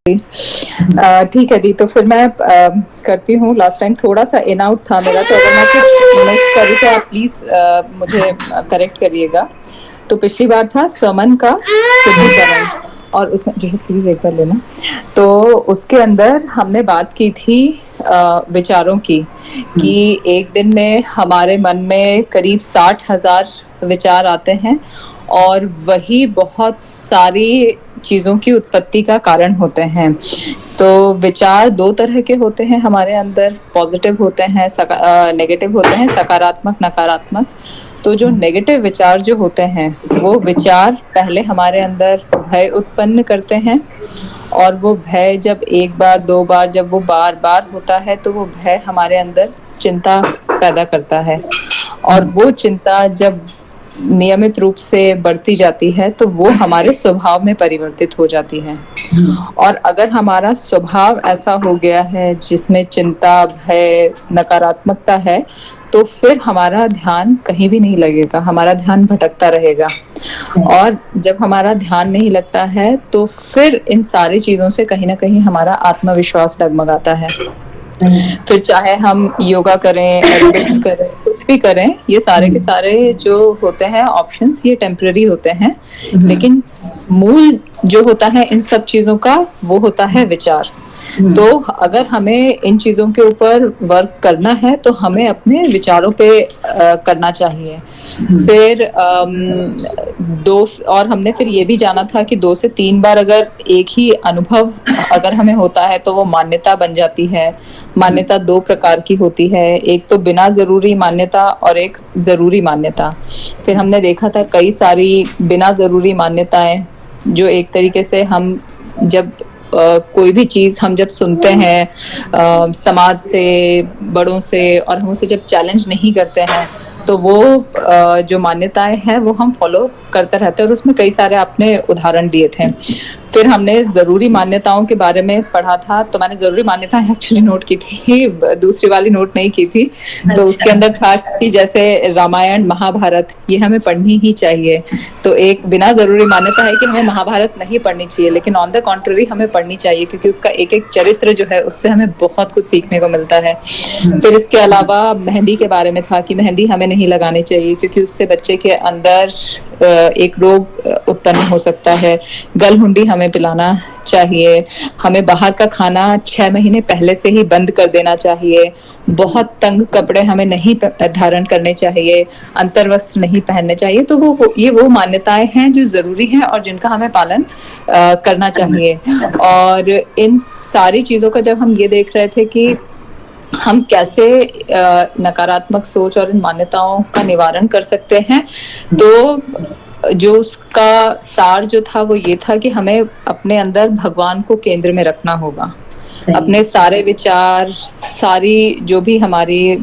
ठीक है दी, तो फिर मैं करती हूँ। लास्ट टाइम थोड़ा सा इन आउट था मेरा, तो अगर मैं कुछ मिस करूँ तो आप प्लीज मुझे करेक्ट करिएगा। तो पिछली बार था समन का शुद्धिकरण, और उसमें जो प्लीज एक बार लेना। तो उसके अंदर हमने बात की थी विचारों की, कि एक दिन में हमारे मन में करीब 60,000 विचार आते हैं, और वही बहुत सारी चीजों की उत्पत्ति का कारण होते हैं। तो विचार दो तरह के होते हैं हमारे अंदर, पॉजिटिव होते हैं, नेगेटिव होते हैं, सकारात्मक नकारात्मक। तो जो नेगेटिव विचार जो होते हैं, वो विचार पहले हमारे अंदर भय उत्पन्न करते हैं, और वो भय जब एक बार दो बार, जब वो बार बार होता है, तो वो भय हमारे अंदर चिंता पैदा करता है। और वो चिंता जब नियमित रूप से बढ़ती जाती है, तो वो हमारे स्वभाव में परिवर्तित हो जाती है। और अगर हमारा स्वभाव ऐसा हो गया है जिसमें चिंता, भय, नकारात्मकता है, तो फिर हमारा ध्यान कहीं भी नहीं लगेगा, हमारा ध्यान भटकता रहेगा। और जब हमारा ध्यान नहीं लगता है, तो फिर इन सारी चीजों से कहीं ना कहीं हमारा आत्मविश्वास डगमगाता है। फिर चाहे हम योगा करें, एरोबिक्स करें, कुछ भी करें, ये सारे के सारे जो होते हैं ऑप्शंस, ये टेम्पररी होते हैं। लेकिन मूल जो होता है इन सब चीजों का, वो होता है विचार। तो अगर हमें इन चीजों के ऊपर वर्क करना है, तो हमें अपने विचारों पे करना चाहिए। फिर और हमने फिर ये भी जाना था कि 2 से 3 बार अगर एक ही अनुभव अगर हमें होता है, तो वो मान्यता बन जाती है। मान्यता 2 प्रकार की होती है, एक तो बिना जरूरी मान्यता और एक जरूरी मान्यता। फिर हमने देखा था कई सारी बिना जरूरी मान्यताएं, जो एक तरीके से हम जब कोई भी चीज हम जब सुनते हैं समाज से, बड़ों से, और हम उसे जब चैलेंज नहीं करते हैं, तो वो जो मान्यताएं हैं वो हम फॉलो करते रहते हैं। और उसमें कई सारे आपने उदाहरण दिए थे। फिर हमने जरूरी मान्यताओं के बारे में पढ़ा था, तो मैंने जरूरी मान्यताएं एक्चुअली नोट की थी, दूसरी वाली नोट नहीं की थी। तो उसके अंदर था कि जैसे रामायण, महाभारत, ये हमें पढ़नी ही चाहिए। तो एक बिना जरूरी मान्यता है कि हमें महाभारत नहीं पढ़नी चाहिए, लेकिन ऑन द कॉन्ट्ररी हमें पढ़नी चाहिए, क्योंकि उसका एक एक चरित्र जो है उससे हमें बहुत कुछ सीखने को मिलता है। फिर इसके अलावा मेहंदी के बारे में था कि मेहंदी हमें नहीं लगानी चाहिए, क्योंकि उससे बच्चे के अंदर एक रोग उत्पन्न हो सकता है। गलहुंडी हमें पिलाना चाहिए। हमें बाहर का खाना 6 महीने पहले से ही बंद कर देना चाहिए। बहुत तंग कपड़े हमें नहीं धारण करने चाहिए। अंतर्वस्त्र नहीं पहनने चाहिए। तो वो मान्यताएं हैं जो जरूरी हैं और जिनका हमें पालन करना चाहिए। और इन सारी चीजों का जब हम ये देख रहे थे कि हम कैसे नकारात्मक सोच और इन मान्यताओं का निवारण कर सकते हैं, तो जो उसका सार जो था वो ये था कि हमें अपने अंदर भगवान को केंद्र में रखना होगा। अपने सारे विचार, सारी जो भी हमारी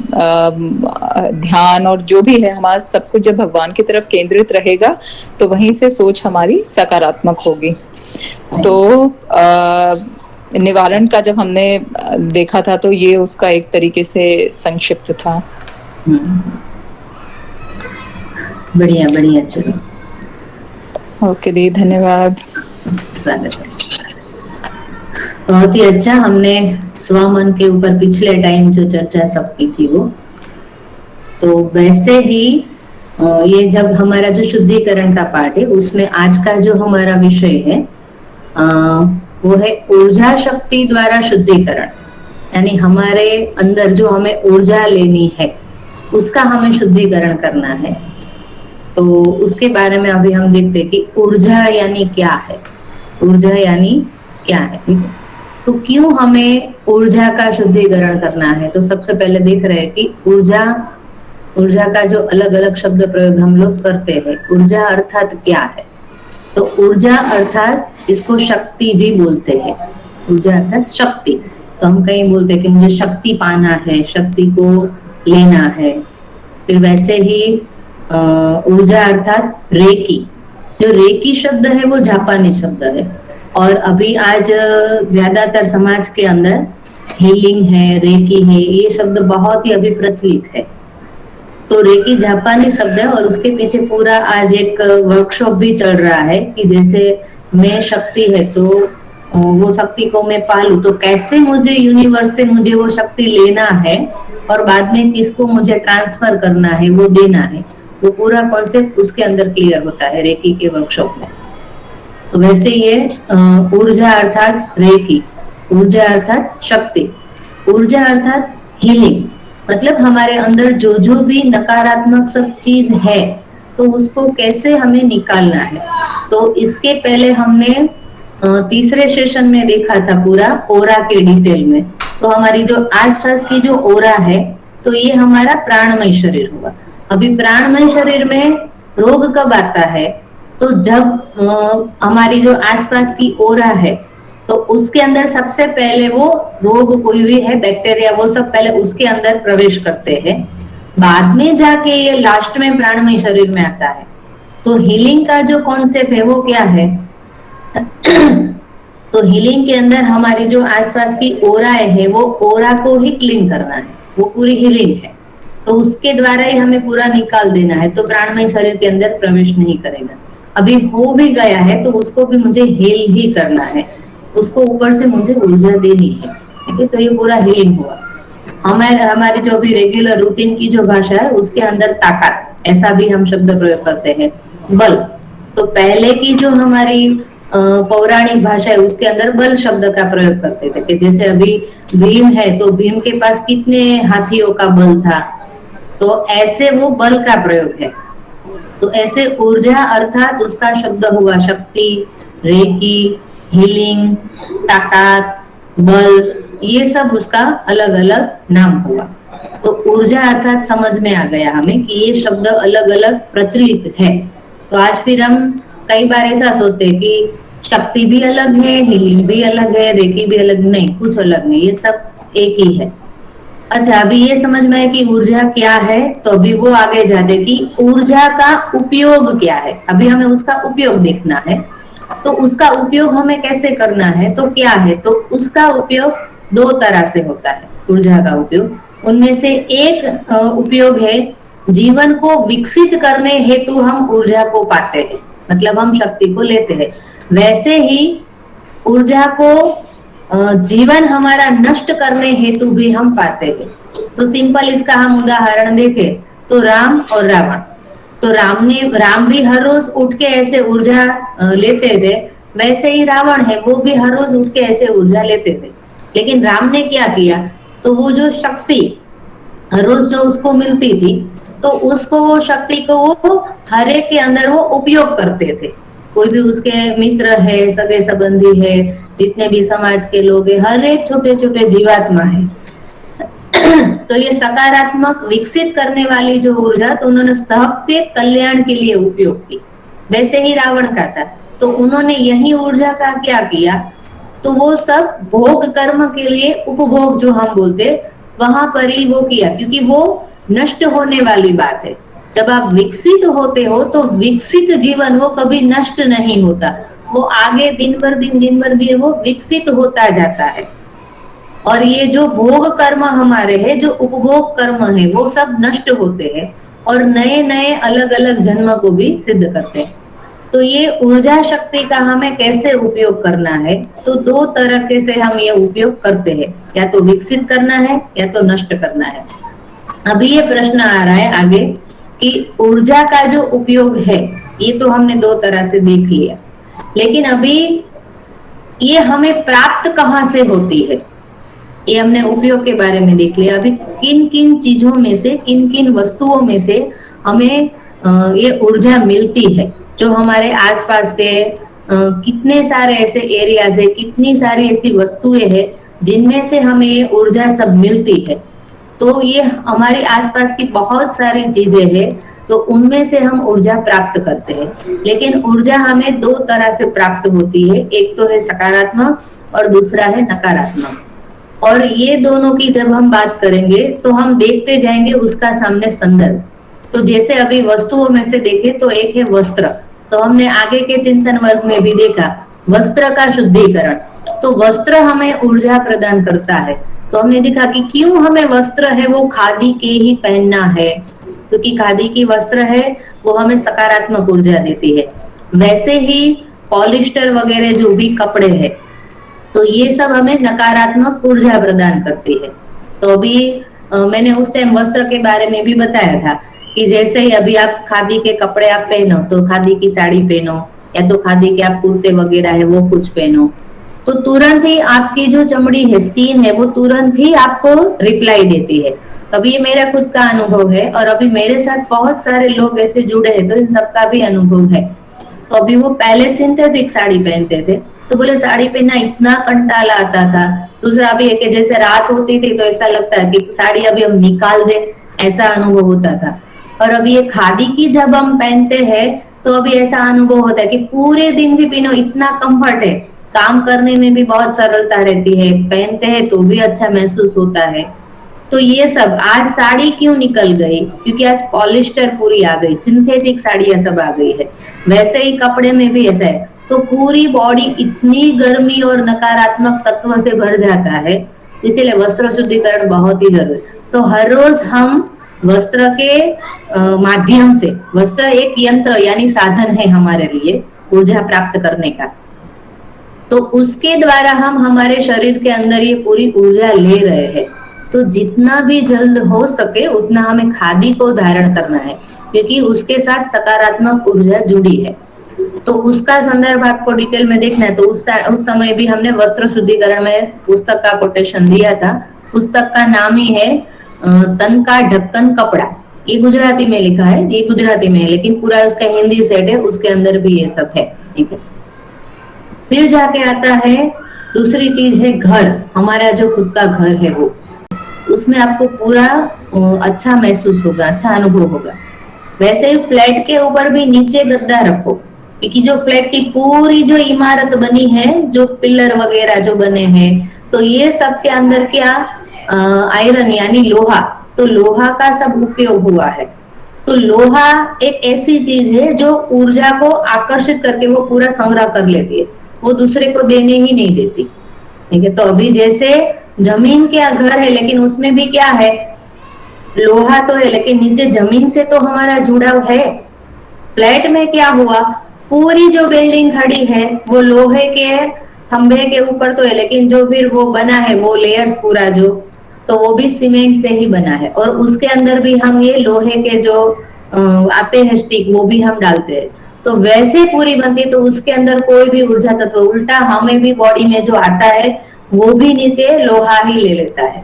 ध्यान और जो भी है हमारा सब कुछ जब भगवान की तरफ केंद्रित रहेगा, तो वहीं से सोच हमारी सकारात्मक होगी। तो निवारण का जब हमने देखा था, तो ये उसका एक तरीके से संक्षिप्त था। बढ़िया बढ़िया, चलो ओके दी, धन्यवाद। स्वागत है। बहुत ही अच्छा। हमने स्वमन के ऊपर पिछले टाइम जो चर्चा सब की थी वो, तो वैसे ही ये जब हमारा जो शुद्धिकरण का पार्ट है, उसमें आज का जो हमारा विषय है वो है ऊर्जा शक्ति द्वारा शुद्धिकरण। यानी हमारे अंदर जो हमें ऊर्जा लेनी है, उसका हमें शुद्धिकरण करना है। तो उसके बारे में अभी हम देखते हैं कि ऊर्जा यानी क्या है। ऊर्जा यानी क्या है, तो क्यों हमें ऊर्जा का शुद्धिकरण करना है। तो सबसे पहले देख रहे हैं कि ऊर्जा का जो अलग अलग शब्द प्रयोग हम लोग करते हैं। ऊर्जा अर्थात क्या है, तो ऊर्जा अर्थात इसको शक्ति भी बोलते हैं। ऊर्जा अर्थात शक्ति। तो हम कहीं बोलते हैं कि मुझे शक्ति पाना है, शक्ति को लेना है। फिर वैसे ही ऊर्जा अर्थात रेकी। जो रेकी शब्द है वो जापानी शब्द है, और अभी आज ज्यादातर समाज के अंदर हीलिंग है, रेकी है, ये शब्द बहुत ही अभी प्रचलित है। तो रेकी जापानी शब्द है, और उसके पीछे पूरा आज एक वर्कशॉप भी चल रहा है कि जैसे में शक्ति है तो वो शक्ति को मैं पालूं, तो कैसे मुझे यूनिवर्स से मुझे वो शक्ति लेना है और बाद में किसको मुझे ट्रांसफर करना है, वो देना है, वो पूरा कॉन्सेप्ट उसके अंदर क्लियर होता है रेकी के वर्कशॉप में। तो वैसे ये ऊर्जा अर्थात रेकी, ऊर्जा अर्थात शक्ति, ऊर्जा अर्थात हीलिंग, मतलब हमारे अंदर जो जो भी नकारात्मक सब चीज है तो उसको कैसे हमें निकालना है। तो इसके पहले हमने तीसरे सेशन में देखा था पूरा ओरा के डिटेल में। तो हमारी जो आसपास की जो ओरा है तो ये हमारा प्राणमय शरीर हुआ। अभी प्राणमय शरीर में रोग कब आता है, तो जब हमारी जो आसपास की ओरा है तो उसके अंदर सबसे पहले वो रोग कोई भी है, बैक्टीरिया, वो सब पहले उसके अंदर प्रवेश करते हैं, बाद में जाके ये लास्ट में प्राणमय शरीर में आता है। तो हीलिंग का जो कॉन्सेप्ट है वो क्या है तो हीलिंग के अंदर हमारी जो आसपास की ओराएं है वो ओरा को ही क्लीन करना है, वो पूरी हीलिंग है। तो उसके द्वारा ही हमें पूरा निकाल देना है, तो प्राणमय शरीर के अंदर प्रवेश नहीं करेगा। अभी हो भी गया है तो उसको भी मुझे हील ही करना है, उसको ऊपर से मुझे ऊर्जा देनी है, ठीक है। तो ये पूरा हीलिंग हुआ। हमारे जो भी रेगुलर रूटीन की जो भाषा है उसके अंदर ताकत, ऐसा भी हम शब्द प्रयोग करते हैं, बल। तो पहले की जो हमारी पौराणिक भाषा है उसके अंदर बल शब्द का प्रयोग करते थे, कि जैसे अभी भीम है तो भीम के पास कितने हाथियों का बल था, तो ऐसे वो बल का प्रयोग है। तो ऐसे ऊर्जा अर्थात उसका शब्द हुआ शक्ति, रेकी, हीलिंग, ताकत, बल, ये सब उसका अलग अलग नाम हुआ। तो ऊर्जा अर्थात समझ में आ गया हमें कि ये शब्द अलग अलग प्रचलित है। तो आज फिर हम कई बार ऐसा सोचते हैं कि शक्ति भी अलग है, हीलिंग भी अलग है, रेकी भी अलग, नहीं, कुछ अलग नहीं, ये सब एक ही है। अच्छा, अभी ये समझ में है कि ऊर्जा क्या है, तो अभी वो आगे जाते कि ऊर्जा का उपयोग क्या है। अभी हमें उसका उपयोग देखना है। तो उसका उपयोग हमें कैसे करना है, तो क्या है, तो उसका उपयोग दो तरह से होता है ऊर्जा का उपयोग। उनमें से एक उपयोग है जीवन को विकसित करने हेतु हम ऊर्जा को पाते हैं, मतलब हम शक्ति को लेते हैं। वैसे ही ऊर्जा को जीवन हमारा नष्ट करने हेतु भी हम पाते हैं। तो सिंपल इसका हम उदाहरण देखें तो राम और रावण। तो राम भी हर रोज उठ के ऐसे ऊर्जा लेते थे, वैसे ही रावण है वो भी हर रोज उठ के ऐसे ऊर्जा लेते थे। लेकिन राम ने क्या किया, तो वो जो शक्ति हर रोज जो उसको मिलती थी तो उसको, वो शक्ति को वो हर एक के अंदर वो उपयोग करते थे। कोई भी उसके मित्र है, सगे संबंधी है, जितने भी समाज के लोग हैं, हर एक छोटे छोटे जीवात्मा है तो ये सकारात्मक विकसित करने वाली जो ऊर्जा, तो उन्होंने सबके कल्याण के लिए उपयोग की। वैसे ही रावण का था, तो उन्होंने यही ऊर्जा का क्या किया, तो वो सब भोग कर्म के लिए, उपभोग जो हम बोलते, वहां पर ही वो किया, क्योंकि वो नष्ट होने वाली बात है। जब आप विकसित होते हो तो विकसित जीवन वो कभी नष्ट नहीं होता, वो आगे दिन भर दिन वो विकसित होता जाता है। और ये जो भोग कर्म हमारे हैं, जो उपभोग कर्म है, वो सब नष्ट होते हैं और नए नए अलग अलग जन्म को भी सिद्ध करते हैं। तो ये ऊर्जा शक्ति का हमें कैसे उपयोग करना है, तो दो तरीके से हम ये उपयोग करते हैं, या तो विकसित करना है या तो नष्ट करना है। अभी ये प्रश्न आ रहा है आगे कि ऊर्जा का जो उपयोग है, ये तो हमने दो तरह से देख लिया, लेकिन अभी ये हमें प्राप्त कहाँ से होती है, ये हमने उपयोग के बारे में देख लिया। अभी किन किन चीजों में से, किन किन वस्तुओं में से हमें ये ऊर्जा मिलती है, जो हमारे आसपास के कितने सारे ऐसे एरियाज है, कितनी सारी ऐसी वस्तुएं हैं जिनमें से हमें ये ऊर्जा सब मिलती है। तो ये हमारे आसपास की बहुत सारी चीजें हैं, तो उनमें से हम ऊर्जा प्राप्त करते हैं। लेकिन ऊर्जा हमें दो तरह से प्राप्त होती है, एक तो है सकारात्मक और दूसरा है नकारात्मक। और ये दोनों की जब हम बात करेंगे तो हम देखते जाएंगे उसका सामने संदर्भ। तो जैसे अभी वस्तुओं में से देखें तो एक है वस्त्र, तो हमने आगे के चिंतन वर्ग में भी देखा वस्त्र का शुद्धिकरण। तो वस्त्र हमें ऊर्जा प्रदान करता है। तो हमने देखा कि क्यों हमें वस्त्र है वो खादी के ही पहनना है, क्योंकि खादी की वस्त्र है वो हमें सकारात्मक ऊर्जा देती है। वैसे ही पॉलिस्टर वगैरह जो भी कपड़े हैं तो ये सब हमें नकारात्मक ऊर्जा प्रदान करती है। तो अभी मैंने उस टाइम वस्त्र के बारे में भी बताया था कि जैसे ही अभी आप खादी के कपड़े आप पहनो तो खादी की साड़ी पहनो या तो खादी के आप कुर्ते वगैरह है वो कुछ पहनो, तो तुरंत ही आपकी जो चमड़ी है, स्किन है, वो तुरंत ही आपको रिप्लाई देती है। अभी ये मेरा खुद का अनुभव है और अभी मेरे साथ बहुत सारे लोग ऐसे जुड़े हैं तो इन सबका भी अनुभव है। तो अभी वो पहले सिंथेटिक साड़ी पहनते थे तो बोले साड़ी पहनना इतना कंटाला आता था। दूसरा भी है कि जैसे रात होती थी तो ऐसा लगता है कि साड़ी अभी हम निकाल दे, ऐसा अनुभव होता था। और अभी ये खादी की जब हम पहनते हैं तो अभी ऐसा अनुभव होता है कि पूरे दिन भी पहनो, इतना कंफर्ट है, काम करने में भी बहुत सरलता रहती है, पहनते हैं तो भी अच्छा महसूस होता है। तो ये सब आज साड़ी क्यों निकल गई, क्योंकि आज पॉलिस्टर पूरी आ गई, सिंथेटिक साड़ियां सब आ गई है। वैसे ही कपड़े में भी ऐसा है, तो पूरी बॉडी इतनी गर्मी और नकारात्मक तत्व से भर जाता है, इसीलिए वस्त्र शुद्धिकरण बहुत ही जरूरी। तो हर रोज हम वस्त्र के माध्यम से, वस्त्र एक यंत्र यानी साधन है हमारे लिए ऊर्जा प्राप्त करने का, तो उसके द्वारा हम हमारे शरीर के अंदर ये पूरी ऊर्जा ले रहे हैं। तो जितना भी जल्द हो सके उतना हमें खादी को धारण करना है, क्योंकि उसके साथ सकारात्मक ऊर्जा जुड़ी है। तो उसका संदर्भ आपको डिटेल में देखना है तो उस समय भी हमने वस्त्र शुद्धिकरण में पुस्तक का कोटेशन दिया था। पुस्तक का नाम ही है तन का ढक्कन कपड़ा। ये गुजराती में लिखा है, ये गुजराती में है, लेकिन पूरा उसका हिंदी सेट है, उसके अंदर भी ये सब है। ठीक है, फिर जाके आता है दूसरी चीज है घर। हमारा जो खुद का घर है वो, उसमें आपको पूरा अच्छा महसूस होगा, अच्छा अनुभव होगा। वैसे ही फ्लैट के ऊपर भी नीचे गद्दा रखो, क्योंकि जो फ्लैट की पूरी जो इमारत बनी है, जो पिलर वगैरह जो बने हैं, तो ये सब के अंदर क्या आयरन यानी लोहा, तो लोहा का सब उपयोग हुआ है। तो लोहा एक ऐसी चीज है जो ऊर्जा को आकर्षित करके वो पूरा संग्रह कर लेती है, वो दूसरे को देने ही नहीं देती। ठीक है, तो अभी जैसे जमीन क्या घर है, लेकिन उसमें भी क्या है, लोहा तो है, लेकिन नीचे जमीन से तो हमारा जुड़ाव है। फ्लैट में क्या हुआ, पूरी जो बिल्डिंग खड़ी है वो लोहे के खंभे के ऊपर तो है, लेकिन जो फिर वो बना है वो लेयर्स पूरा जो, तो वो भी सीमेंट से ही बना है, और उसके अंदर भी हम ये लोहे के जो आते हैं स्टिक, वो भी हम डालते हैं। तो वैसे पूरी बनती है, तो उसके अंदर कोई भी ऊर्जा तत्व, उल्टा हमें भी बॉडी में जो आता है वो भी नीचे लोहा ही ले लेता है।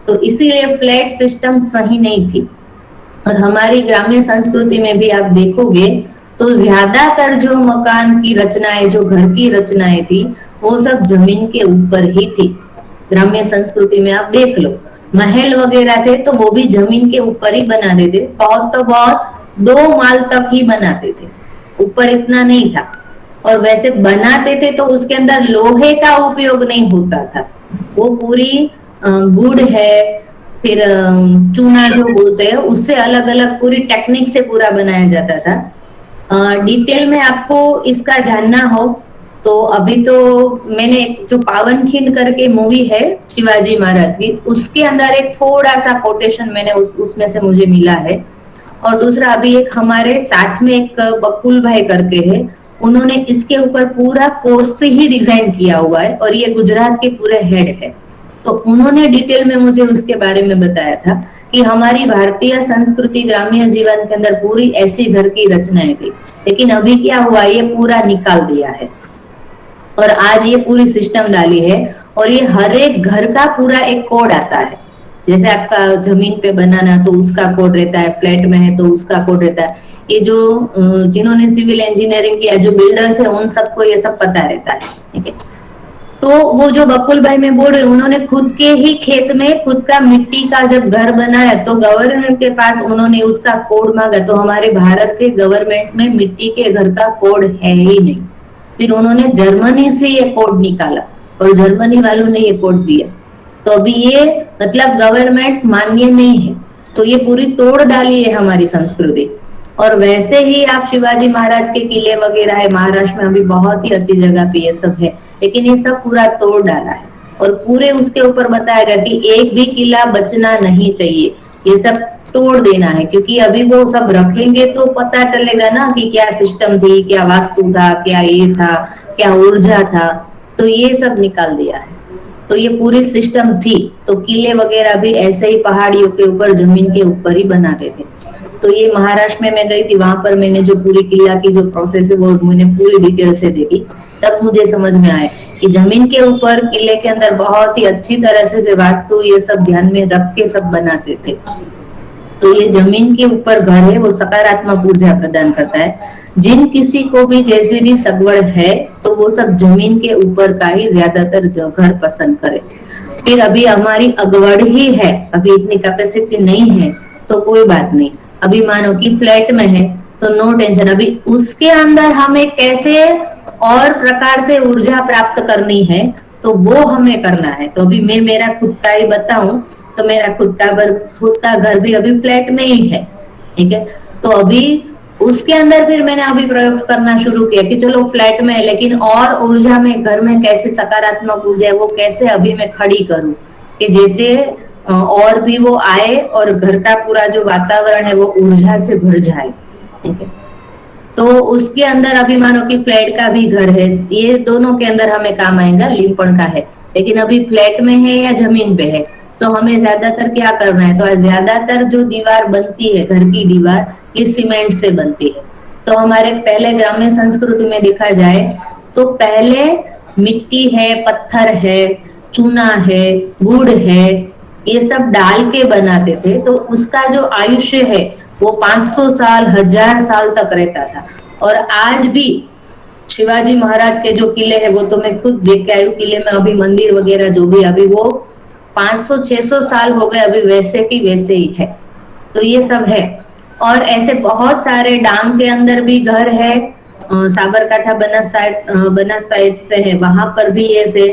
तो इसीलिए फ्लैट सिस्टम सही नहीं थी। और हमारी ग्रामीण संस्कृति में भी आप देखोगे तो ज्यादातर जो मकान की रचनाएं, जो घर की रचनाएं थी, वो सब जमीन के ऊपर ही थी। ग्रामीण संस्कृति में आप देख लो, महल वगैरह थे तो वो भी जमीन के ऊपर ही बना देते, बहुत तो बहुत 2 माल तक ही बनाते थे, ऊपर इतना नहीं था। और वैसे बनाते थे तो उसके अंदर लोहे का उपयोग नहीं होता था, वो पूरी गुड़ है, फिर चूना जो बोलते हैं, उससे अलग अलग पूरी टेक्निक से पूरा बनाया जाता था। डिटेल में आपको इसका जानना हो तो अभी तो मैंने जो पावनखिंड करके मूवी है शिवाजी महाराज की, उसके अंदर एक थोड़ा सा कोटेशन मैंने उसमें से मुझे मिला है। और दूसरा अभी एक हमारे साथ में एक बकुल भाई करके है, उन्होंने इसके ऊपर पूरा कोर्स से ही डिजाइन किया हुआ है, और ये गुजरात के पूरे हेड है। तो उन्होंने डिटेल में मुझे उसके बारे में बताया था कि हमारी भारतीय संस्कृति ग्रामीण जीवन के अंदर पूरी ऐसी घर की रचनाएं थी, लेकिन अभी क्या हुआ, ये पूरा निकाल दिया है और आज ये पूरी सिस्टम डाली है। और ये हर एक घर का पूरा एक कोड आता है, जैसे आपका जमीन पे बनाना तो उसका कोड रहता है, फ्लैट में है तो उसका कोड रहता है। ये जो जिन्होंने सिविल इंजीनियरिंग किया, जो बिल्डर्स है, उन सबको ये सब पता रहता है। ठीक है, तो वो जो बकुल भाई मैं बोल रही हूँ, उन्होंने खुद के ही खेत में खुद का मिट्टी का जब घर बनाया तो गवर्नमेंट के पास उन्होंने उसका कोड मांगा, तो हमारे भारत के गवर्नमेंट में मिट्टी के घर का कोड है ही नहीं। फिर उन्होंने जर्मनी से ये कोड निकाला और जर्मनी वालों ने ये कोड दिया, तो अभी ये मतलब गवर्नमेंट मान्य नहीं है। तो ये पूरी तोड़ डाली है हमारी संस्कृति। और वैसे ही आप शिवाजी महाराज के किले वगैरह है महाराष्ट्र में, अभी बहुत ही अच्छी जगह पे ये सब है, लेकिन ये सब पूरा तोड़ डाला है और पूरे उसके ऊपर बताया गया कि एक भी किला बचना नहीं चाहिए, ये सब तोड़ देना है। क्योंकि अभी वो सब रखेंगे तो पता चलेगा ना कि क्या सिस्टम थी, क्या वास्तु था, क्या ये था, क्या ऊर्जा था। तो ये सब निकाल दिया है। तो ये पूरी सिस्टम थी। तो किले वगैरह भी ऐसे ही पहाड़ियों के ऊपर, जमीन के ऊपर ही बनाते थे। तो ये महाराष्ट्र में मैं गई थी, वहां पर मैंने जो पूरी किला की जो प्रोसेस है वो मैंने पूरी डिटेल से देखी। तब मुझे समझ में आया कि जमीन के ऊपर किले के अंदर बहुत ही अच्छी तरह से वास्तु ये सब ध्यान में रख के सब बनाते थे। तो ये जमीन के ऊपर घर है वो सकारात्मक ऊर्जा प्रदान करता है। जिन किसी को भी जैसे भी सगवड़ है तो वो सब जमीन के ऊपर का ही ज्यादातर घर पसंद करे। फिर अभी हमारी अगवड़ ही है, अभी इतनी कैपेसिटी नहीं है तो कोई बात नहीं। अभी मानो कि फ्लैट में है तो नो टेंशन, अभी उसके अंदर हमें कैसे और प्रकार से ऊर्जा प्राप्त करनी है तो वो हमें करना है। तो अभी मैं मेरा खुद का ही बताऊं तो मेरा खुद का घर भी अभी फ्लैट में ही है, ठीक है। तो अभी उसके अंदर फिर मैंने अभी प्रयोग करना शुरू किया कि चलो फ्लैट में है लेकिन और ऊर्जा में घर में कैसे सकारात्मक ऊर्जा है वो कैसे अभी मैं खड़ी करूं कि जैसे और भी वो आए और घर का पूरा जो वातावरण है वो ऊर्जा से भर जाए, ठीक है। तो उसके अंदर अभी मानो कि फ्लैट का भी घर है, ये दोनों के अंदर हमें काम आएगा, लिंपण का है। लेकिन अभी फ्लैट में है या जमीन पे है तो हमें ज्यादातर क्या करना है, तो ज्यादातर जो दीवार बनती है घर की दीवार ये सीमेंट से बनती है। तो हमारे पहले ग्रामीण संस्कृति में देखा जाए तो पहले मिट्टी है, पत्थर है, चूना है, गुड़ है, ये सब डाल के बनाते थे। तो उसका जो आयुष्य है वो 500 साल 1000 साल तक रहता था। और आज भी शिवाजी महाराज के जो किले हैं वो तो मैं खुद देख के आई हूँ, किले में अभी मंदिर वगैरह जो भी अभी वो 500-600 साल हो गए अभी वैसे की वैसे ही है। तो ये सब है। और ऐसे बहुत सारे डांग के अंदर भी घर है, साबरकाठा बनास साइड से है, वहां पर भी ऐसे।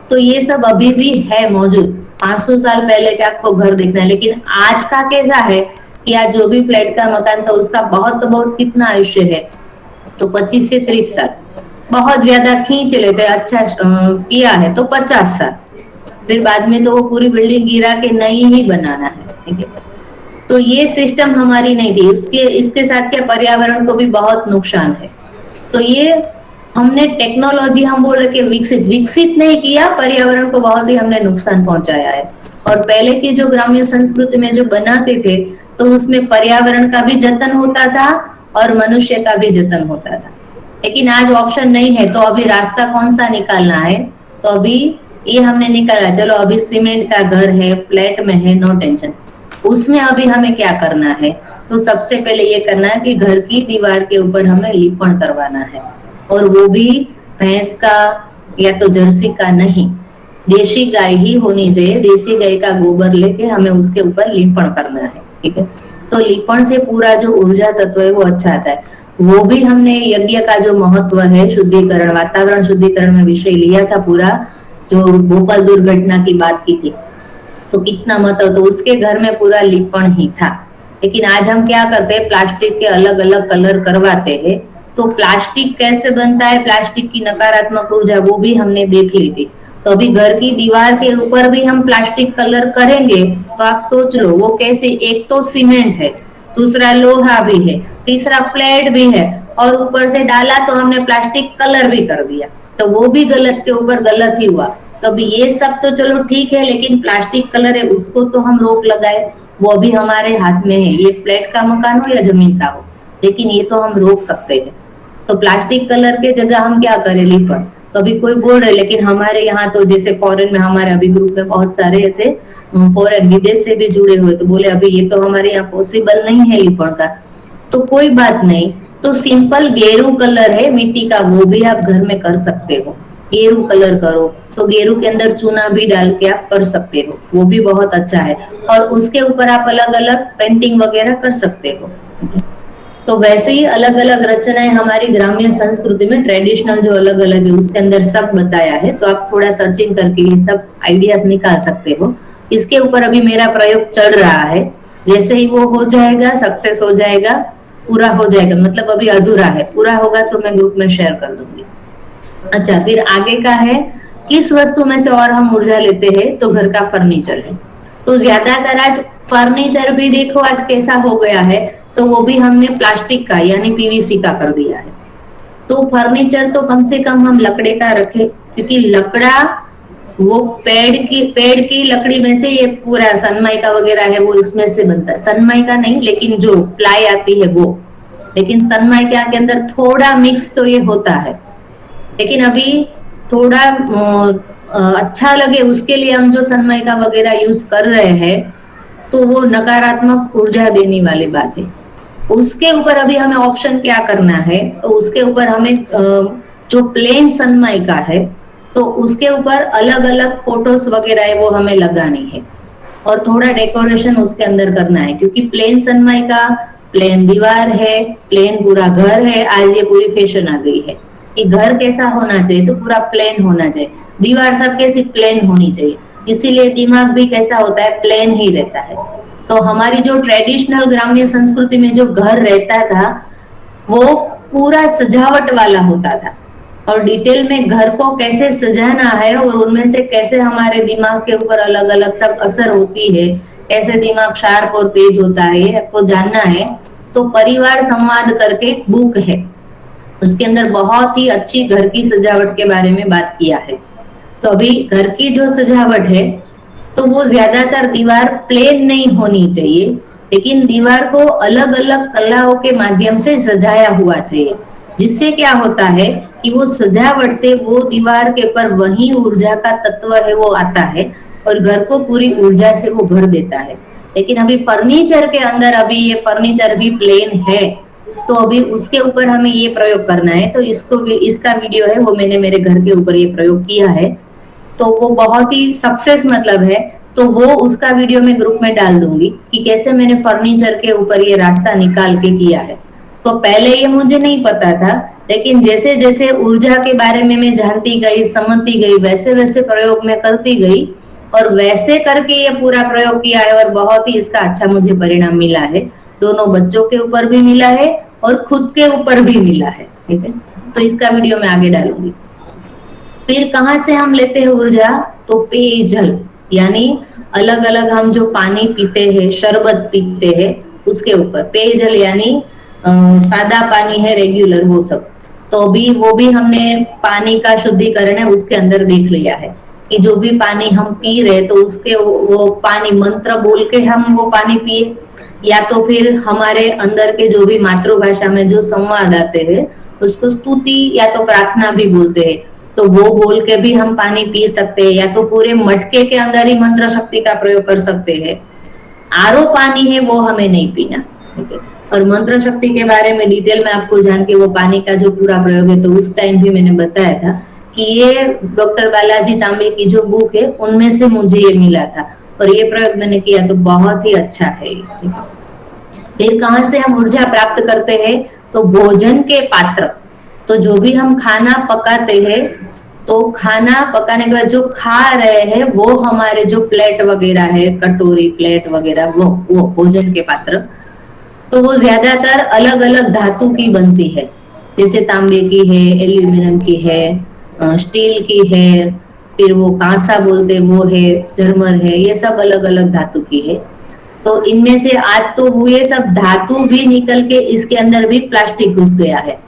तो ये सब अभी भी है मौजूद। 500 साल पहले के आपको घर देखना है। लेकिन आज का कैसा है कि आज जो भी फ्लैट का मकान था उसका बहुत तो बहुत कितना आयुष्य है, तो 25 से 30 साल, बहुत ज्यादा खींच लेते हैं, अच्छा किया है तो 50 साल, फिर बाद में तो वो पूरी बिल्डिंग गिरा के नई ही बनाना है, ठीक है। तो ये सिस्टम हमारी नहीं थी। इसके साथ क्या पर्यावरण को भी बहुत नुकसान है। तो ये हमने टेक्नोलॉजी हम बोल रहे कि विकसित नहीं किया, पर्यावरण को बहुत ही हमने नुकसान पहुंचाया है। और पहले की जो ग्रामीण संस्कृति में जो बनाते थे तो उसमें पर्यावरण का भी जतन होता था और मनुष्य का भी जतन होता था। लेकिन आज ऑप्शन नहीं है तो अभी रास्ता कौन सा निकालना है, तो अभी ये हमने निकाला, चलो अभी सीमेंट का घर है, फ्लैट में है, नो टेंशन। उसमें अभी हमें क्या करना है, तो सबसे पहले ये करना है कि घर की दीवार के ऊपर हमें लिपण करवाना है। और वो भी भैंस का या तो जर्सी का नहीं, देशी गाय ही होनी चाहिए। देसी गाय का गोबर लेके हमें उसके ऊपर लिपण करना है, ठीक है। तो लिपण से पूरा जो ऊर्जा तत्व है वो अच्छा आता है। वो भी हमने यज्ञ का जो महत्व है, शुद्धिकरण, वातावरण शुद्धिकरण में विषय लिया था पूरा, जो भोपाल दुर्घटना की बात की थी, तो कितना महत्व, तो उसके घर में पूरा लिपण ही था। लेकिन आज हम क्या करते हैं, प्लास्टिक के अलग अलग कलर करवाते हैं। तो प्लास्टिक कैसे बनता है, प्लास्टिक की नकारात्मक ऊर्जा वो भी हमने देख ली थी। तो अभी घर की दीवार के ऊपर भी हम प्लास्टिक कलर करेंगे तो आप सोच लो वो कैसे, एक तो सीमेंट है, दूसरा लोहा भी है, तीसरा फ्लैट भी है, और ऊपर से डाला तो हमने प्लास्टिक कलर भी कर दिया, तो वो भी गलत के ऊपर गलत ही हुआ। तो अभी ये सब तो चलो ठीक है, लेकिन प्लास्टिक कलर है उसको तो हम रोक लगाए, वो अभी हमारे हाथ में है, ये फ्लैट का मकान हो या जमीन का हो, लेकिन ये तो हम रोक सकते हैं। तो प्लास्टिक कलर के जगह हम क्या करें, लिपण। तो अभी कोई बोल रहे, लेकिन हमारे यहाँ तो जैसे फॉरेन में, हमारे अभी ग्रुप में बहुत सारे ऐसे फॉरेन विदेश से भी जुड़े हुए, तो बोले अभी ये तो हमारे यहाँ पॉसिबल नहीं है लिपण का। तो कोई बात नहीं, तो सिंपल गेरू कलर है मिट्टी का, वो भी आप घर में कर सकते हो, गेरू कलर करो। तो गेरू के अंदर चूना भी डाल के आप कर सकते हो, वो भी बहुत अच्छा है। और उसके ऊपर आप अलग अलग पेंटिंग वगैरह कर सकते हो। तो वैसे ही अलग अलग रचनाएं हमारी ग्रामीण संस्कृति में ट्रेडिशनल जो अलग अलग है उसके अंदर सब बताया है। तो आप थोड़ा सर्चिंग करके ये सब आइडियाज निकाल सकते हो। इसके ऊपर अभी मेरा प्रयोग चल रहा है, जैसे ही वो हो जाएगा, सक्सेस हो जाएगा, पूरा हो जाएगा, मतलब अभी अधूरा है, पूरा होगा तो मैं ग्रुप में शेयर कर दूंगी। अच्छा, फिर आगे का है, किस वस्तु में से और हम ऊर्जा लेते हैं, तो घर का फर्नीचर है। तो ज्यादातर आज फर्नीचर भी देखो आज कैसा हो गया है, तो वो भी हमने प्लास्टिक का यानी पीवीसी का कर दिया है। तो फर्नीचर तो कम से कम हम लकड़े का रखें, क्योंकि लकड़ा वो पेड़ की लकड़ी में से ये पूरा सनमाइका वगैरह है वो इसमें से बनता है। सनमाइका नहीं, लेकिन जो प्लाई आती है वो, लेकिन सनमाइका के अंदर थोड़ा मिक्स तो ये होता है। लेकिन अभी थोड़ा अच्छा लगे उसके लिए हम जो सनमाइका वगैरह यूज कर रहे हैं, तो वो नकारात्मक ऊर्जा देने वाली बात है। उसके ऊपर अभी हमें ऑप्शन क्या करना है, तो उसके ऊपर हमें जो प्लेन सनमाइका है तो उसके ऊपर अलग अलग फोटोज वगैरह है वो हमें लगानी है और थोड़ा डेकोरेशन उसके अंदर करना है, क्योंकि प्लेन सनमाइका, प्लेन दीवार है, प्लेन पूरा घर है। आज ये पूरी फैशन आ गई है कि घर कैसा होना चाहिए, तो पूरा प्लेन होना चाहिए, दीवार सब कैसी प्लेन होनी चाहिए। इसीलिए दिमाग भी कैसा होता है, प्लेन ही रहता है। तो हमारी जो ट्रेडिशनल ग्राम्य संस्कृति में जो घर रहता था वो पूरा सजावट वाला होता था, और डिटेल में घर को कैसे सजाना है और उनमें से कैसे हमारे दिमाग के ऊपर अलग अलग सब असर होती है, कैसे दिमाग शार्प और तेज होता है, आपको जानना है तो परिवार संवाद करके बुक है, उसके अंदर बहुत ही अच्छी घर की सजावट के बारे में बात किया है। तो अभी घर की जो सजावट है तो वो ज्यादातर दीवार प्लेन नहीं होनी चाहिए, लेकिन दीवार को अलग अलग कलाओं के माध्यम से सजाया हुआ चाहिए, जिससे क्या होता है कि वो सजावट से वो दीवार के ऊपर वही ऊर्जा का तत्व है वो आता है और घर को पूरी ऊर्जा से वो भर देता है। लेकिन अभी फर्नीचर के अंदर अभी ये फर्नीचर भी प्लेन है, तो अभी उसके ऊपर हमें ये प्रयोग करना है। तो इसका वीडियो है वो मैंने मेरे घर के ऊपर ये प्रयोग किया है, तो वो बहुत ही सक्सेस मतलब है। तो वो उसका वीडियो मैं ग्रुप में डाल दूंगी कि कैसे मैंने फर्नीचर के ऊपर ये रास्ता निकाल के किया है। तो पहले ये मुझे नहीं पता था, लेकिन जैसे जैसे ऊर्जा के बारे में मैं जानती गई, समझती गई, वैसे वैसे प्रयोग में करती गई और वैसे करके ये पूरा प्रयोग किया है और बहुत ही इसका अच्छा मुझे परिणाम मिला है। दोनों बच्चों के ऊपर भी मिला है और खुद के ऊपर भी मिला है। ठीक है, तो इसका वीडियो मैं आगे डालूंगी। फिर कहाँ से हम लेते हैं ऊर्जा, तो पेयजल, यानी अलग अलग हम जो पानी पीते हैं, शरबत पीते हैं, उसके ऊपर पेयजल यानी सादा पानी है रेगुलर वो सब। तो अभी वो भी हमने पानी का शुद्धिकरण है उसके अंदर देख लिया है कि जो भी पानी हम पी रहे तो उसके वो पानी मंत्र बोल के हम वो पानी पिए, या तो फिर हमारे अंदर के जो भी मातृभाषा में जो संवाद आते हैं उसको स्तुति या तो प्रार्थना भी बोलते हैं, तो वो बोल के भी हम पानी पी सकते हैं, या तो पूरे मटके के अंदर ही मंत्र शक्ति का प्रयोग कर सकते हैं। आरओ पानी है वो हमें नहीं पीना। ठीक है, और मंत्र शक्ति के बारे में डिटेल में आपको जान के वो पानी का जो पूरा प्रयोग है, तो उस टाइम भी मैंने बताया था कि ये डॉक्टर बालाजी तांबे की जो बुक है उनमें से मुझे ये मिला था और ये प्रयोग मैंने किया तो बहुत ही अच्छा है। फिर कहाँ से हम ऊर्जा प्राप्त करते हैं, तो भोजन के पात्र। तो जो भी हम खाना पकाते हैं, तो खाना पकाने के बाद जो खा रहे हैं वो हमारे जो प्लेट वगैरह है, कटोरी प्लेट वगैरह, वो भोजन के पात्र, तो वो ज्यादातर अलग अलग धातु की बनती है, जैसे तांबे की है, एल्यूमिनियम की है, स्टील की है, फिर वो कांसा बोलते वो है, जर्मर है, ये सब अलग अलग धातु की है। तो इनमें से आज तो वो ये सब धातु भी निकल के इसके अंदर भी प्लास्टिक घुस गया है।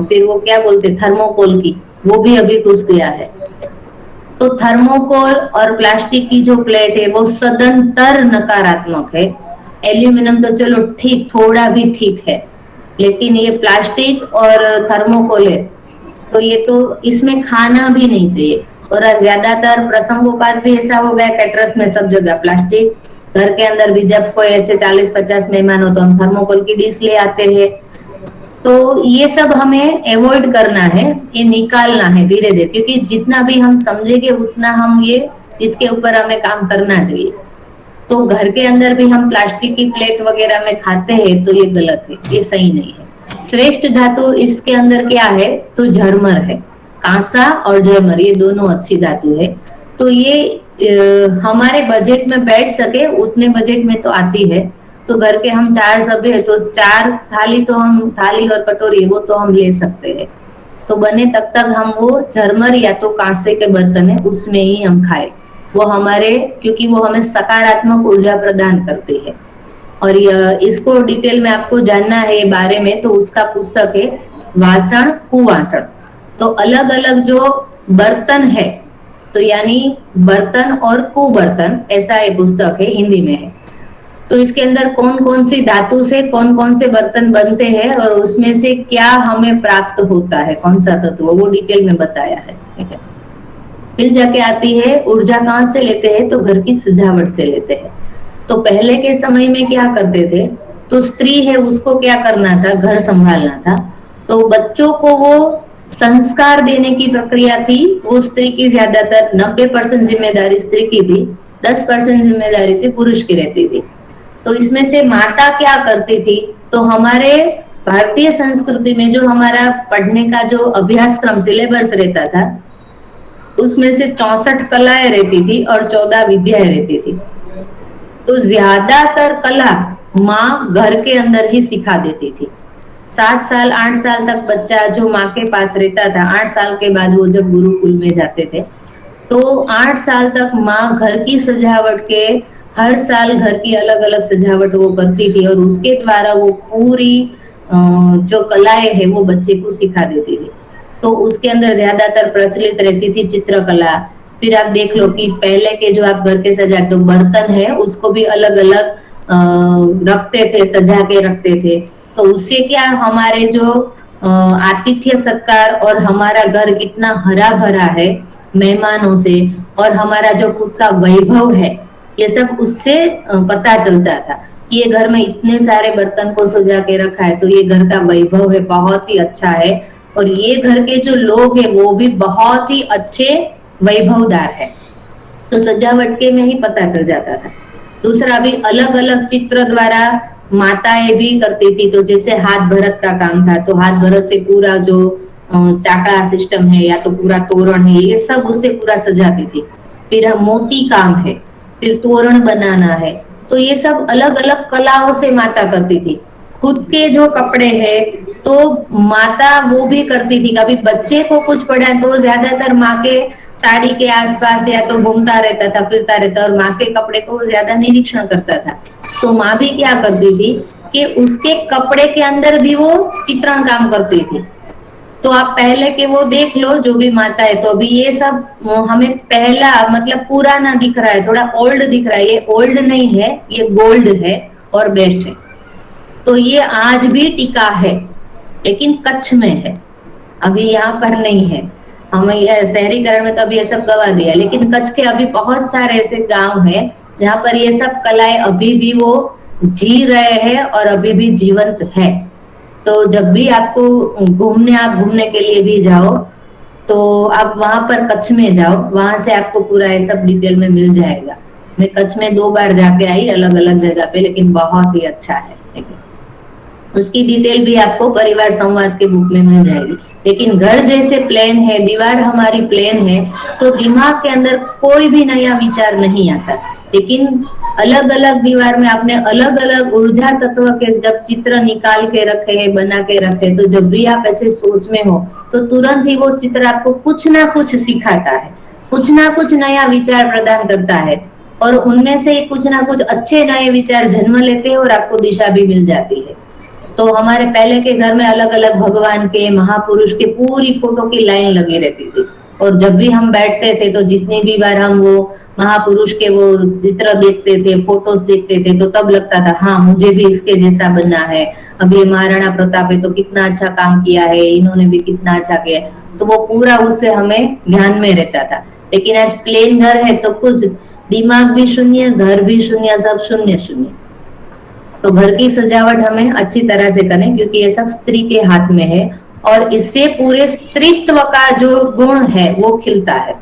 फिर वो क्या बोलते थर्मोकोल की, वो भी अभी घुस गया है। तो थर्मोकोल और प्लास्टिक की जो प्लेट है वो सदंतर नकारात्मक है। एल्यूमिनियम तो चलो ठीक, थोड़ा भी ठीक है, लेकिन ये प्लास्टिक और थर्मोकोल है तो ये तो इसमें खाना भी नहीं चाहिए। और ज्यादातर प्रसंगोपात भी ऐसा हो गया, कैटरस में सब जगह प्लास्टिक, घर के अंदर भी जब कोई ऐसे 40-50 मेहमान हो तो हम थर्मोकोल की डिश ले आते हैं। तो ये सब हमें अवॉइड करना है, ये निकालना है धीरे धीरे, क्योंकि जितना भी हम समझेंगे उतना हम ये इसके ऊपर हमें काम करना चाहिए। तो घर के अंदर भी हम प्लास्टिक की प्लेट वगैरह में खाते हैं तो ये गलत है, ये सही नहीं है। श्रेष्ठ धातु इसके अंदर क्या है, तो झरमर है, कांसा और झरमर ये दोनों अच्छी धातु है। तो ये हमारे बजट में बैठ सके उतने बजट में तो आती है। तो घर के हम 4 सभ्य है तो 4 थाली तो हम, थाली और कटोरी वो तो हम ले सकते हैं। तो बने तब तक हम वो झरमर या तो कांसे के बर्तन है उसमें ही हम खाए, वो हमारे, क्योंकि वो हमें सकारात्मक ऊर्जा प्रदान करती है। और इसको डिटेल में आपको जानना है बारे में तो उसका पुस्तक है वासण कुवासण। तो अलग अलग जो बर्तन है, तो यानी बर्तन और कुबर्तन, ऐसा एक पुस्तक है, हिंदी में है। तो इसके अंदर कौन कौन सी धातु से कौन कौन से बर्तन बनते हैं और उसमें से क्या हमें प्राप्त होता है, कौन सा तत्व, वो डिटेल में बताया है, ठीक है। फिर जाके आती है ऊर्जा कहाँ से लेते हैं, तो घर की सजावट से लेते हैं। तो पहले के समय में क्या करते थे, तो स्त्री है उसको क्या करना था, घर संभालना था। तो बच्चों को वो संस्कार देने की प्रक्रिया थी, वो स्त्री की ज्यादातर 90% जिम्मेदारी स्त्री की थी, 10% जिम्मेदारी थी पुरुष की रहती थी। तो इसमें से माता क्या करती थी, तो हमारे भारतीय संस्कृति में जो हमारा पढ़ने का जो अभ्यासक्रम सिलेबस रहता था, उसमें से 64 कलाएं रहती थी और 14 विद्याएं रहती थी। तो ज्यादातर कला माँ घर के अंदर ही सिखा देती थी। 7 साल 8 साल तक बच्चा जो माँ के पास रहता था, 8 साल के बाद वो जब गुरुकुल में जाते थे, तो 8 साल तक माँ घर की सजावट के, हर साल घर की अलग अलग सजावट वो करती थी और उसके द्वारा वो पूरी जो कलाएं है वो बच्चे को सिखा देती थी। तो उसके अंदर ज्यादातर प्रचलित रहती थी चित्रकला। फिर आप देख लो कि पहले के जो आप घर के सजाते, तो बर्तन है उसको भी अलग अलग रखते थे, सजा के रखते थे। तो उससे क्या हमारे जो आतिथ्य सत्कार और हमारा घर कितना हरा भरा है मेहमानों से, और हमारा जो खुद का वैभव है, ये सब उससे पता चलता था। ये घर में इतने सारे बर्तन को सजा के रखा है तो ये घर का वैभव है, बहुत ही अच्छा है, और ये घर के जो लोग हैं वो भी बहुत ही अच्छे वैभवदार है। तो सजावट के में ही पता चल जाता था। दूसरा भी अलग अलग चित्र द्वारा माताएं भी करती थी। तो जैसे हाथ भरत का काम था, तो हाथ भरत से पूरा जो चाकड़ा सिस्टम है या तो पूरा तोरण है, ये सब उससे पूरा सजाती थी। फिर मोती काम है, फिर तोरण बनाना है, तो ये सब अलग अलग कलाओं से माता करती थी। खुद के जो कपड़े हैं तो माता वो भी करती थी। कभी बच्चे को कुछ पड़ा तो ज्यादातर माँ के साड़ी के आसपास या तो घूमता रहता था, फिरता रहता, और माँ के कपड़े को ज्यादा निरीक्षण करता था। तो माँ भी क्या करती थी कि उसके कपड़े के अंदर भी वो चित्रण काम करती थी। तो आप पहले के वो देख लो जो भी माता है, तो अभी ये सब हमें पहला मतलब पुराना दिख रहा है, थोड़ा ओल्ड दिख रहा है। ये ओल्ड नहीं है, ये गोल्ड है और बेस्ट है। तो ये आज भी टिका है, लेकिन कच्छ में है, अभी यहाँ पर नहीं है। हमें शहरीकरण में तो अभी ये सब गवा दिया, लेकिन कच्छ के अभी बहुत सारे ऐसे गांव हैं जहाँ पर ये सब कलाएं अभी भी वो जी रहे हैं और अभी भी जीवंत है। तो जब भी आपको घूमने के लिए भी जाओ तो आप वहां पर कच्छ में जाओ, वहां से आपको पूरा ये सब डिटेल में मिल जाएगा। मैं कच्छ में 2 बार जाके आई अलग अलग जगह पे, लेकिन बहुत ही अच्छा है। उसकी डिटेल भी आपको परिवार संवाद के बुक में मिल जाएगी। लेकिन घर जैसे प्लेन है, दीवार हमारी प्लेन है, तो दिमाग के अंदर कोई भी नया विचार नहीं आता। लेकिन अलग अलग दीवार में आपने अलग अलग ऊर्जा तत्व के जब चित्र निकाल के रखे हैं, बना के रखे, तो जब भी आप ऐसे सोच में हो तो तुरंत ही वो चित्र आपको कुछ ना कुछ सिखाता है, कुछ ना कुछ नया विचार प्रदान करता है, और उनमें से कुछ ना कुछ अच्छे नए विचार जन्म लेते हैं और आपको दिशा भी मिल जाती है। तो हमारे पहले के घर में अलग अलग भगवान के, महापुरुष के पूरी फोटो की लाइन लगी रहती थी, और जब भी हम बैठते थे तो जितनी भी बार हम वो महापुरुष के वो चित्र देखते थे, फोटोज देखते थे, तो तब लगता था हाँ मुझे भी इसके जैसा बनना है। अब ये महाराणा प्रताप है तो कितना अच्छा काम किया है, इन्होंने भी कितना अच्छा किया है, तो वो पूरा उससे हमें ध्यान में रहता था। लेकिन आज प्लेन घर है तो कुछ दिमाग भी शून्य, घर भी शून्य, सब शून्य शून्य। तो घर की सजावट हमें अच्छी तरह से करें, क्योंकि ये सब स्त्री के हाथ में है, और इससे पूरे स्त्रीत्व का जो गुण है वो खिलता है,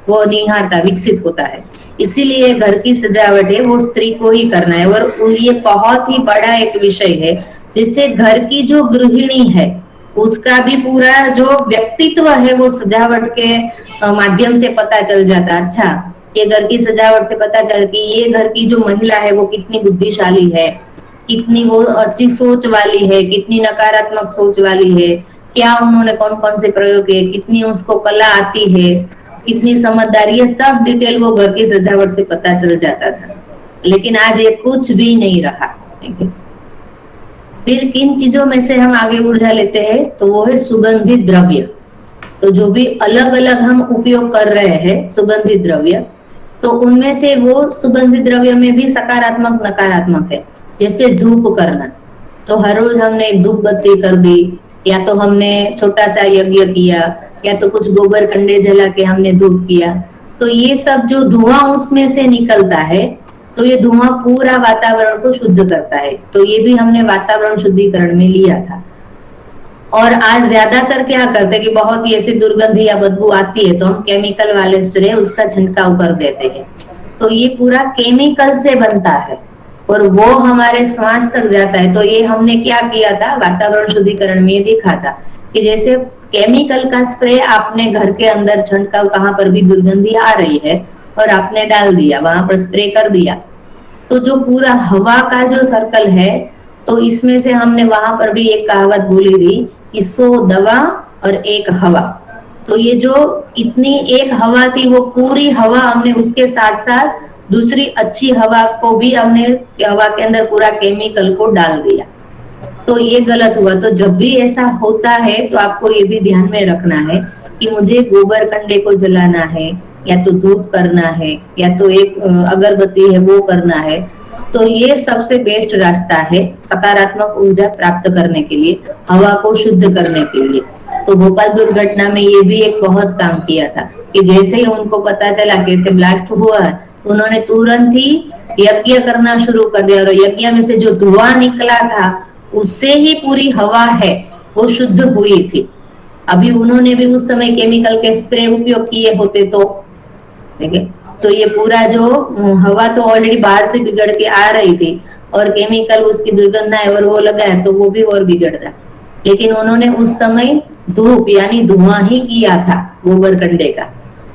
वो निहारता, विकसित होता है। इसीलिए घर की सजावट है वो स्त्री को ही करना है। और ये बहुत ही बड़ा एक विषय है, जिससे घर की जो गृहिणी है उसका भी पूरा जो व्यक्तित्व है वो सजावट के माध्यम से पता चल जाता। अच्छा, ये घर की सजावट से पता चल कि ये घर की जो महिला है वो कितनी बुद्धिशाली है, कितनी वो अच्छी सोच वाली है, कितनी नकारात्मक सोच वाली है, क्या उन्होंने कौन कौन से प्रयोग किए, कितनी उसको कला आती है, कितनी समझदारी है, सब डिटेल वो घर की सजावट से पता चल जाता था। लेकिन आज ये कुछ भी नहीं रहा। फिर किन चीजों में से हम आगे ऊर्जा लेते हैं, तो वो है सुगंधित द्रव्य। तो जो भी अलग अलग हम उपयोग कर रहे हैं सुगंधित द्रव्य, तो उनमें से वो सुगंधित द्रव्य में भी सकारात्मक नकारात्मक है। जैसे धूप करना, तो हर रोज हमने एक धूप बत्ती कर दी, या तो हमने छोटा सा यज्ञ किया, या तो कुछ गोबर कंडे जला के हमने धूप किया, तो ये सब जो धुआं उसमें से निकलता है, तो ये धुआं पूरा वातावरण को शुद्ध करता है। तो ये भी हमने वातावरण शुद्धिकरण में लिया था। और आज ज्यादातर क्या करते हैं कि बहुत ही ऐसी दुर्गंध या बदबू आती है तो हम केमिकल वाले स्प्रे उसका छिड़काव कर देते हैं। तो ये पूरा केमिकल से बनता है और वो हमारे श्वास तक जाता है। तो ये हमने क्या किया था, वातावरण शुद्धिकरण में देखा था कि जैसे केमिकल का स्प्रे आपने घर के अंदर छिड़काव, कहाँ पर भी दुर्गंधी आ रही है और आपने डाल दिया, वहां पर स्प्रे कर दिया, तो जो पूरा हवा का जो सर्कल है, तो इसमें से हमने वहां पर भी एक कहावत बोली थी कि 100 दवा और एक हवा। तो ये जो इतनी एक हवा थी, वो पूरी हवा हमने उसके साथ साथ दूसरी अच्छी हवा को भी हमने हवा के अंदर पूरा केमिकल को डाल दिया। तो ये गलत हुआ। तो जब भी ऐसा होता है तो आपको ये भी ध्यान में रखना है कि मुझे गोबर कंडे को जलाना है, या तो धूप करना है, या तो एक अगरबत्ती है वो करना है, तो ये सबसे बेस्ट रास्ता है सकारात्मक ऊर्जा प्राप्त करने के लिए, हवा को शुद्ध करने के लिए। तो भोपाल दुर्घटना में ये भी एक बहुत काम किया था कि जैसे ही उनको पता चला कैसे ब्लास्ट हुआ, उन्होंने तुरंत ही यज्ञ करना शुरू कर दिया, और यज्ञ में से जो धुआं निकला था उससे ही पूरी हवा है वो शुद्ध हुई थी। अभी उन्होंने भी उस समय केमिकल के स्प्रे उपयोग किए होते तो देखिए, तो ये पूरा जो हवा तो ऑलरेडी बाहर से बिगड़ के आ रही थी, और केमिकल उसकी दुर्गंध है और वो लगाया तो वो भी और बिगड़ता। लेकिन उन्होंने उस समय धूप यानी धुआं ही किया था गोबर कंडे का,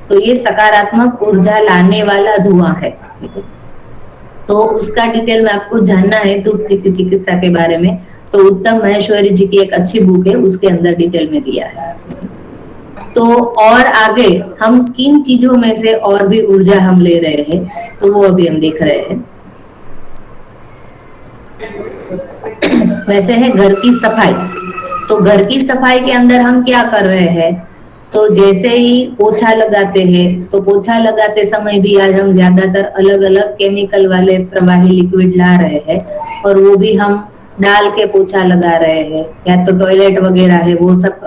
तो ये सकारात्मक ऊर्जा लाने वाला धुआं है। तो उसका डिटेल में आपको जानना है धूप चिकित्सा के बारे में, तो उत्तम महेश्वरी जी की एक अच्छी बुक है, उसके अंदर डिटेल में दिया है। तो और आगे हम किन चीजों में से और भी ऊर्जा हम ले रहे हैं, तो वो अभी हम देख रहे हैं। वैसे है घर की सफाई। तो घर की सफाई के अंदर हम क्या कर रहे हैं, तो जैसे ही पोछा लगाते हैं, तो पोछा लगाते समय भी आज हम ज्यादातर अलग अलग केमिकल वाले प्रवाही लिक्विड ला रहे हैं, और वो भी हम डाल के पोछा लगा रहे हैं, या तो टॉयलेट वगैरह है वो सब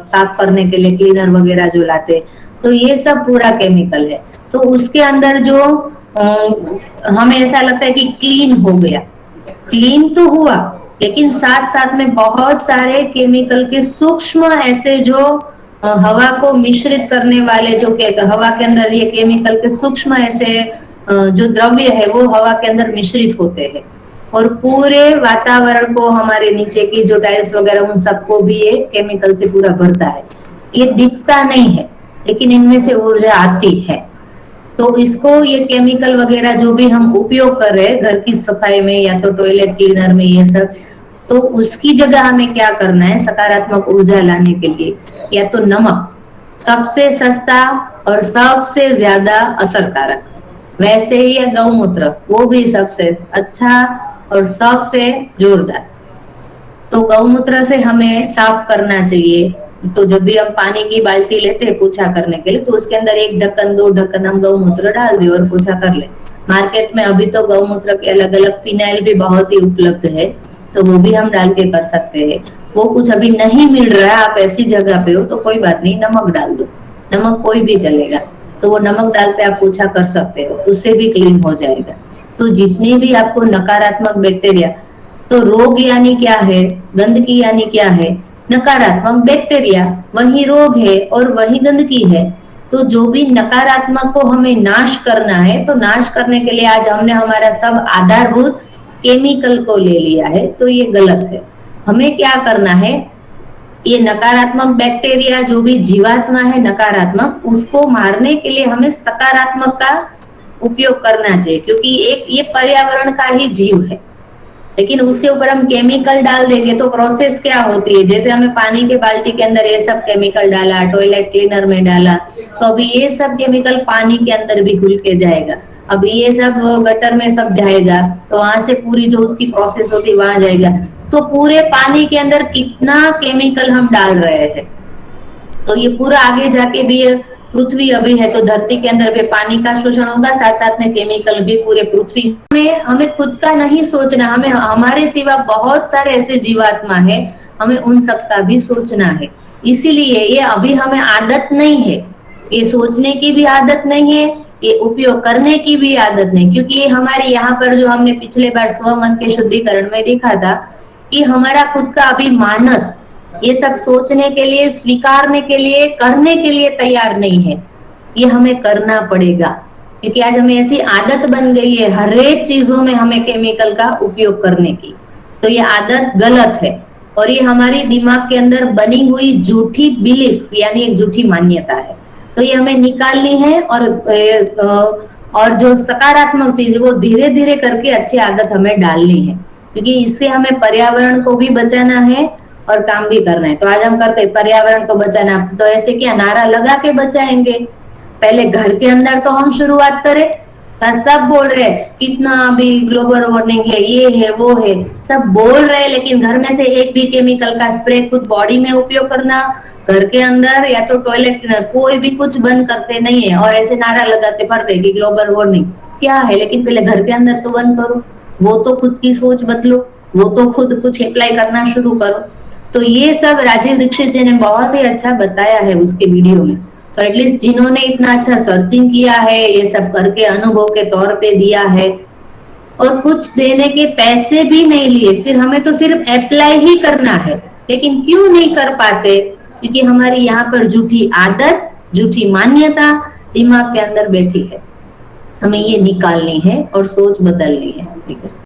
साफ करने के लिए क्लीनर वगैरह जो लाते, तो ये सब पूरा केमिकल है। तो उसके अंदर जो हमें ऐसा लगता है कि क्लीन हो गया, क्लीन तो हुआ, लेकिन साथ साथ में बहुत सारे केमिकल के सूक्ष्म ऐसे जो हवा को मिश्रित करने वाले जो हवा के अंदर ये केमिकल के सूक्ष्म ऐसे जो द्रव्य है वो हवा के अंदर मिश्रित होते हैं, और पूरे वातावरण को, हमारे नीचे की जो टाइल्स वगैरह उन सबको भी ये केमिकल से पूरा भरता है। ये दिखता नहीं है लेकिन इनमें से ऊर्जा आती है। तो इसको ये केमिकल वगैरह जो भी हम उपयोग कर रहे हैं घर की सफाई में या तो टॉयलेट क्लीनर में ये सब, तो उसकी जगह हमें क्या करना है सकारात्मक ऊर्जा लाने के लिए, या तो नमक सबसे सस्ता और सबसे ज्यादा असरकारक, वैसे ही गौमूत्र वो भी सबसे अच्छा और सबसे जोरदार। तो गौमूत्र से हमें साफ करना चाहिए। तो जब भी हम पानी की बाल्टी लेते हैं पोछा करने के लिए, तो उसके अंदर एक ढक्कन 2 ढक्कन हम गौमूत्र डाल दे और पोछा कर ले। मार्केट में अभी तो गौमूत्र के अलग अलग फिनाइल भी बहुत ही उपलब्ध है, तो वो भी हम डाल के कर सकते हैं। वो कुछ अभी नहीं मिल रहा है, आप ऐसी जगह पे हो तो कोई बात नहीं, नमक डाल दो, नमक कोई भी चलेगा, तो वो नमक डाल के आप पोछा कर सकते हो, उससे भी क्लीन हो जाएगा। तो जितने भी आपको नकारात्मक बैक्टीरिया, तो रोग यानी क्या है, गंदगी यानी क्या है, नकारात्मक बैक्टीरिया वही रोग है और वही गंदगी है। तो जो भी नकारात्मक को हमें नाश करना है, तो नाश करने के लिए आज हमने हमारा सब आधारभूत केमिकल को ले लिया है, तो ये गलत है। हमें क्या करना है, ये नकारात्मक बैक्टीरिया जो भी जीवात्मा है नकारात्मक, उसको मारने के लिए हमें सकारात्मक का उपयोग करना चाहिए, क्योंकि एक ये पर्यावरण का ही जीव है। लेकिन उसके ऊपर हम केमिकल डाल देंगे तो प्रोसेस क्या होती है, जैसे हमें पानी के बाल्टी के अंदर ये सब केमिकल डाला, टॉयलेट क्लीनर में डाला, तो अभी ये सब केमिकल पानी के अंदर भी घुल के जाएगा, अभी ये सब गटर में सब जाएगा, तो वहां से पूरी जो उसकी प्रोसेस होती है वहां जाएगा। तो पूरे पानी के अंदर कितना केमिकल हम डाल रहे हैं, तो ये पूरा आगे जाके भी पृथ्वी अभी है तो धरती के अंदर भी पानी का शोषण होगा, साथ साथ में केमिकल भी पूरे पृथ्वी में। हमें खुद का नहीं सोचना, हमें हमारे सिवा बहुत सारे ऐसे जीवात्मा है, हमें उन सब का भी सोचना है। इसीलिए ये अभी हमें आदत नहीं है, ये सोचने की भी आदत नहीं है, ये उपयोग करने की भी आदत नहीं, क्योंकि ये हमारे यहाँ पर जो हमने पिछले बार स्वमन के शुद्धिकरण में देखा था कि हमारा खुद का अभी मानस ये सब सोचने के लिए, स्वीकारने के लिए, करने के लिए तैयार नहीं है। ये हमें करना पड़ेगा, क्योंकि आज हमें ऐसी आदत बन गई है हर एक चीजों में हमें केमिकल का उपयोग करने की। तो ये आदत गलत है और ये हमारी दिमाग के अंदर बनी हुई झूठी बिलीफ यानी एक झूठी मान्यता है। तो ये हमें निकालनी है और जो सकारात्मक चीज है वो धीरे धीरे करके अच्छी आदत हमें डालनी है, क्योंकि इससे हमें पर्यावरण को भी बचाना है और काम भी करना है। तो आज हम करते हैं पर्यावरण को बचाना, तो ऐसे क्या नारा लगा के बचाएंगे? पहले घर के अंदर तो हम शुरुआत करें। सब बोल रहे कितना अभी ग्लोबल वार्मिंग है, ये है वो है, सब बोल रहे, लेकिन घर में से एक भी केमिकल का स्प्रे खुद बॉडी में उपयोग करना, घर के अंदर या तो टॉयलेट कोई भी कुछ बंद करते नहीं है और ऐसे नारा लगाते फिरते कि ग्लोबल वार्मिंग क्या है, लेकिन पहले घर के अंदर तो बंद करो, वो तो खुद की सोच बदलो, वो तो खुद कुछ अप्लाई करना शुरू करो। तो ये सब राजीव दीक्षित जी ने बहुत ही अच्छा बताया है उसके वीडियो में। तो एटलीस्ट जिन्होंने इतना अच्छा सर्चिंग किया है, ये सब करके अनुभव के तौर पे दिया है और कुछ देने के पैसे भी नहीं लिए, फिर हमें तो सिर्फ अप्लाई ही करना है, लेकिन क्यों नहीं कर पाते? क्योंकि हमारी यहाँ पर झूठी आदत, झूठी मान्यता दिमाग के अंदर बैठी है, हमें ये निकालनी है और सोच बदलनी है। ठीक है।